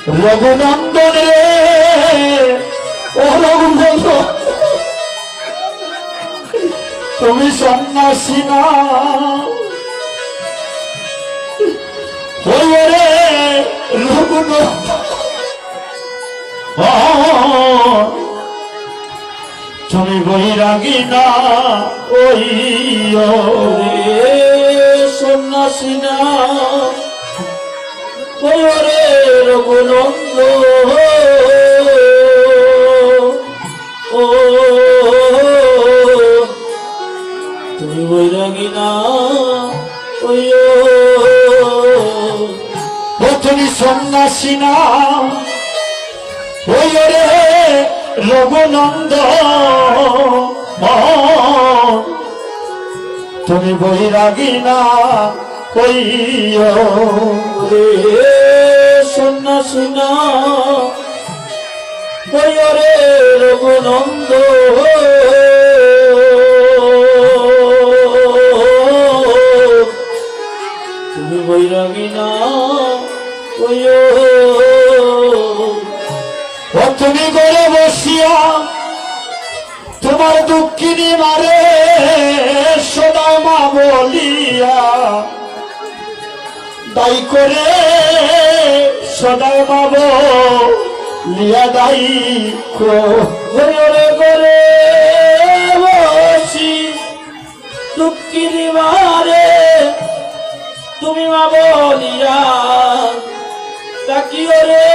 রঘুনন্দন রে ও রঘুনন্দন তুমি সন্ন্যাসী না ওই রে রঘুনন্দন তুমি বৈরাগী না ওই রে সন্ন্যাসী না ওই রে রঘুনন্দন ও তুমি বৈরাগী না ওই ও তুমি সন্ন্যাসী না ওই রে রঘুনন্দন তুমি বৈরাগী না ওই রে সন্ন্যাসী না ওই রে রঘুনন্দন তুমি বৈরাগী না ওই তুমি করে বসিয়া তোমার দুঃখিনী মারে সদা মা বলিয়া দায়ী করে সদা মা বলিয়া দায়ী করে করে বসি দুঃখিনী মারে তুমি মা বলিয়া ডাকিও রে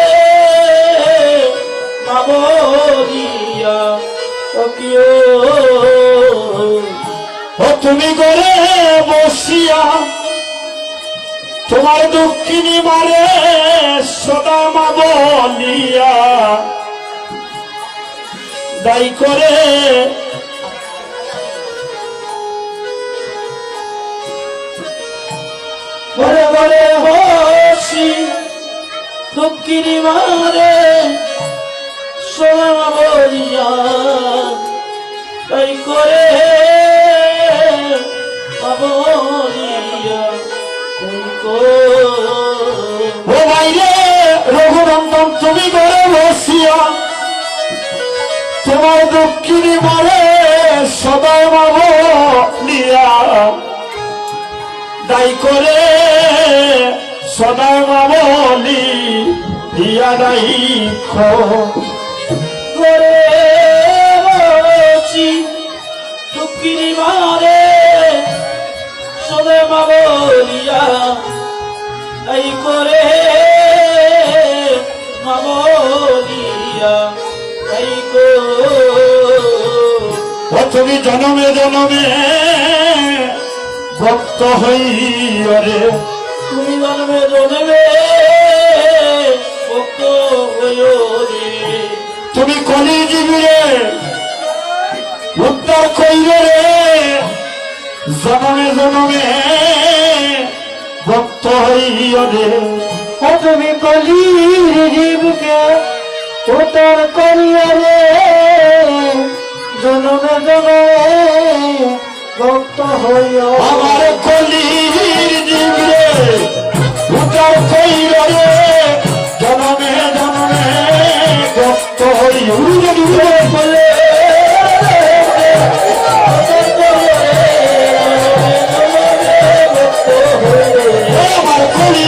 বলিয়া ও তুমি করে বসিয়া তোমার দুঃখিনী মারে সদা মা বলিয়া দায়ী করে ঘরে ঘরে বসি দুঃখিনী মারে সোনা বলিয়া তাই করে বলিয়া ও ভাইরে রঘুনন্দন তুমি করে বসিয়া তোমার দুঃখিনী মারে সদাই মা বলিয়া দায়ী করে সদাই মা বলি দিয়া দায়ী করে বসি দুঃখিনী মারে সদে মা বলিয়া এই করে মা বলিয়া এই তুমি জনমে জনমে ভক্ত হইয়া রে তুমি জনমে জনমে ভক্ত হইয়া রে তুমি কলি জীবনে উদ্ধার কইরে রে জনমে জনমে ভক্ত হইয়া রে তুমি কলি জীবকে উদ্ধার করিয়া রে জনমে জনমে ভক্ত হইয়া আমার কলি জীবনে উদ্ধার কইরা রে জনমে জনমে ভক্ত হইয়া বলে আমার কলি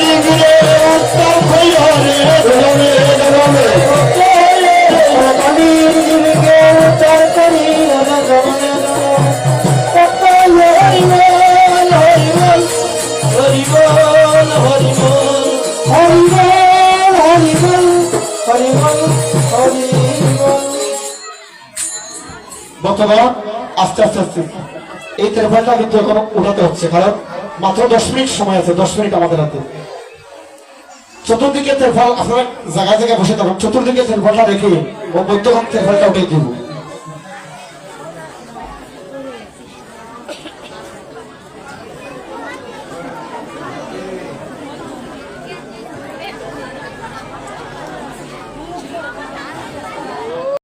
জীবনে উদ্ধার কইরা রে জনমে জনমে কলি জীবকে উদ্ধার করিয়া জনমে বর্তমান আস্তে আস্তে আস্তে এই তেরফালটা কিন্তু এখন উঠাতে হচ্ছে, কারণ মাত্র 10 মিনিট সময় আছে, 10 মিনিট আমাদের হাতে। চতুর্দিকে তেরফাল আপনারা জায়গায় জায়গায় বসে থাকুন, চতুর্দিকে তেরফালটা রেখে ও মধ্যখান তেরফালটা উঠে দিব।